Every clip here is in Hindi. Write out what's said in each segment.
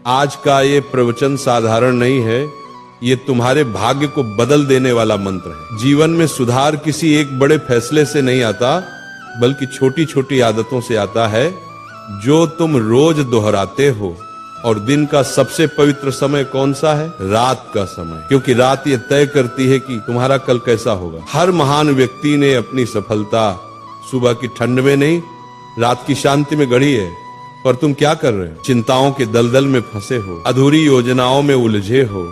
आज का ये प्रवचन साधारण नहीं है, ये तुम्हारे भाग्य को बदल देने वाला मंत्र है। जीवन में सुधार किसी एक बड़े फैसले से नहीं आता, बल्कि छोटी छोटी आदतों से आता है जो तुम रोज दोहराते हो। और दिन का सबसे पवित्र समय कौन सा है? रात का समय, क्योंकि रात ये तय करती है कि तुम्हारा कल कैसा होगा। हर महान व्यक्ति ने अपनी सफलता सुबह की ठंड में नहीं, रात की शांति में गढ़ी है। पर तुम क्या कर रहे हो? चिंताओं के दलदल में फंसे हो, अधूरी योजनाओं में उलझे हो,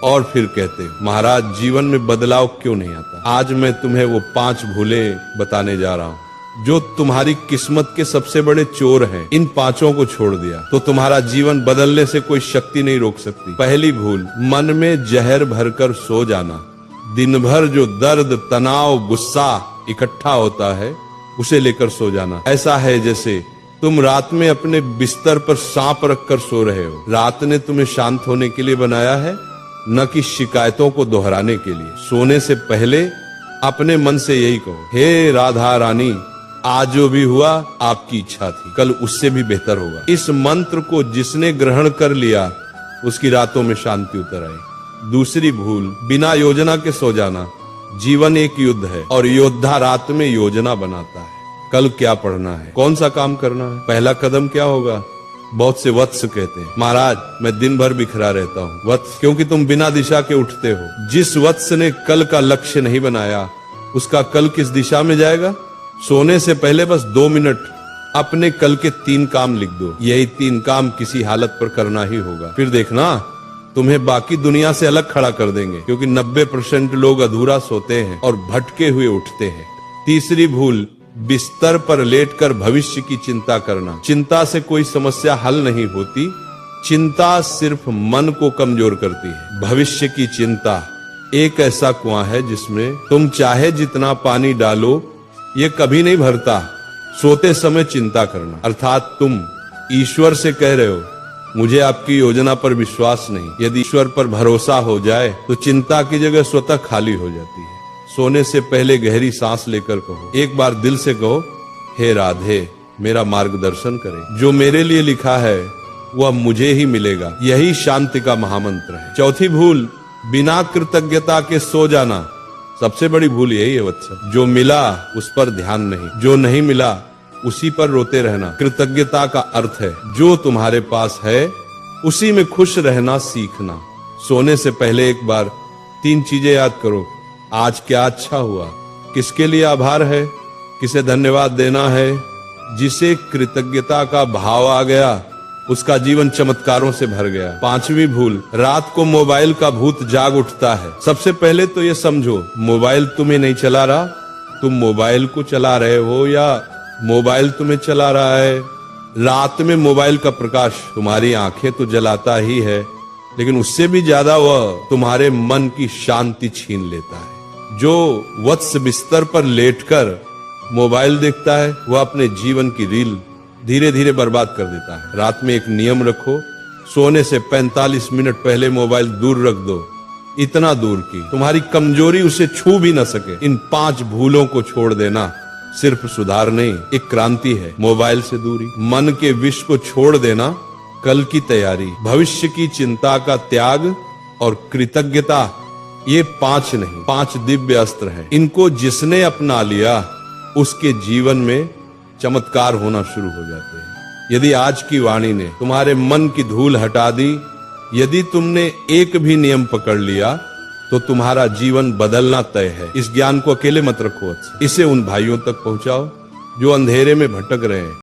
और फिर कहते हो महाराज जीवन में बदलाव क्यों नहीं आता। आज मैं तुम्हें वो 5 भूलें बताने जा रहा हूँ जो तुम्हारी किस्मत के सबसे बड़े चोर हैं। इन 5 को छोड़ दिया तो तुम्हारा जीवन बदलने से कोई शक्ति नहीं रोक सकती। पहली भूल, मन में जहर भरकर सो जाना। दिन भर जो दर्द, तनाव, गुस्सा इकट्ठा होता है उसे लेकर सो जाना। ऐसा है जैसे तुम रात में अपने बिस्तर पर सांप रखकर सो रहे हो। रात ने तुम्हें शांत होने के लिए बनाया है, न कि शिकायतों को दोहराने के लिए। सोने से पहले अपने मन से यही कहो, हे राधा रानी, आज जो भी हुआ आपकी इच्छा थी, कल उससे भी बेहतर होगा। इस मंत्र को जिसने ग्रहण कर लिया उसकी रातों में शांति उतर आई। दूसरी भूल, बिना योजना के सो जाना। जीवन एक युद्ध है और योद्धा रात में योजना बनाता है। कल क्या पढ़ना है, कौन सा काम करना है, पहला कदम क्या होगा। बहुत से वत्स कहते हैं महाराज मैं दिन भर बिखरा रहता हूँ। वत्स क्योंकि तुम बिना दिशा के उठते हो। जिस वत्स ने कल का लक्ष्य नहीं बनाया उसका कल किस दिशा में जाएगा। सोने से पहले बस 2 मिनट अपने कल के 3 काम लिख दो। यही 3 काम किसी हालत पर करना ही होगा। फिर देखना तुम्हें बाकी दुनिया से अलग खड़ा कर देंगे, क्योंकि 90% लोग अधूरा सोते हैं और भटके हुए उठते हैं। तीसरी भूल, बिस्तर पर लेटकर भविष्य की चिंता करना। चिंता से कोई समस्या हल नहीं होती, चिंता सिर्फ मन को कमजोर करती है। भविष्य की चिंता एक ऐसा कुआं है जिसमें तुम चाहे जितना पानी डालो ये कभी नहीं भरता। सोते समय चिंता करना, अर्थात तुम ईश्वर से कह रहे हो मुझे आपकी योजना पर विश्वास नहीं। यदि ईश्वर पर भरोसा हो जाए तो चिंता की जगह स्वतः खाली हो जाती है। सोने से पहले गहरी सांस लेकर कहो, एक बार दिल से कहो, हे राधे मेरा मार्गदर्शन करें, जो मेरे लिए लिखा है वह मुझे ही मिलेगा। यही शांति का महामंत्र है। चौथी भूल, बिना कृतज्ञता के सो जाना। सबसे बड़ी भूल यही है वत्स, जो मिला उस पर ध्यान नहीं, जो नहीं मिला उसी पर रोते रहना। कृतज्ञता का अर्थ है जो तुम्हारे पास है उसी में खुश रहना सीखना। सोने से पहले एक बार 3 चीजें याद करो। आज क्या अच्छा हुआ, किसके लिए आभार है, किसे धन्यवाद देना है। जिसे कृतज्ञता का भाव आ गया उसका जीवन चमत्कारों से भर गया। 5वीं भूल, रात को मोबाइल का भूत जाग उठता है। सबसे पहले तो ये समझो मोबाइल तुम्हें नहीं चला रहा, तुम मोबाइल को चला रहे हो या मोबाइल तुम्हें चला रहा है। रात में मोबाइल का प्रकाश तुम्हारी आंखें तो जलाता ही है, लेकिन उससे भी ज्यादा वह तुम्हारे मन की शांति छीन लेता है। जो वत्स बिस्तर पर लेटकर मोबाइल देखता है वह अपने जीवन की रील धीरे धीरे बर्बाद कर देता है। रात में एक नियम रखो, सोने से 45 मिनट पहले मोबाइल दूर रख दो, इतना दूर कि तुम्हारी कमजोरी उसे छू भी न सके। इन 5 भूलों को छोड़ देना सिर्फ सुधार नहीं, एक क्रांति है। मोबाइल से दूरी, मन के विष को छोड़ देना, कल की तैयारी, भविष्य की चिंता का त्याग और कृतज्ञता, ये 5 नहीं 5 दिव्य अस्त्र हैं। इनको जिसने अपना लिया उसके जीवन में चमत्कार होना शुरू हो जाते हैं। यदि आज की वाणी ने तुम्हारे मन की धूल हटा दी, यदि तुमने एक भी नियम पकड़ लिया तो तुम्हारा जीवन बदलना तय है। इस ज्ञान को अकेले मत रखो, इसे उन भाइयों तक पहुंचाओ जो अंधेरे में भटक रहे हैं।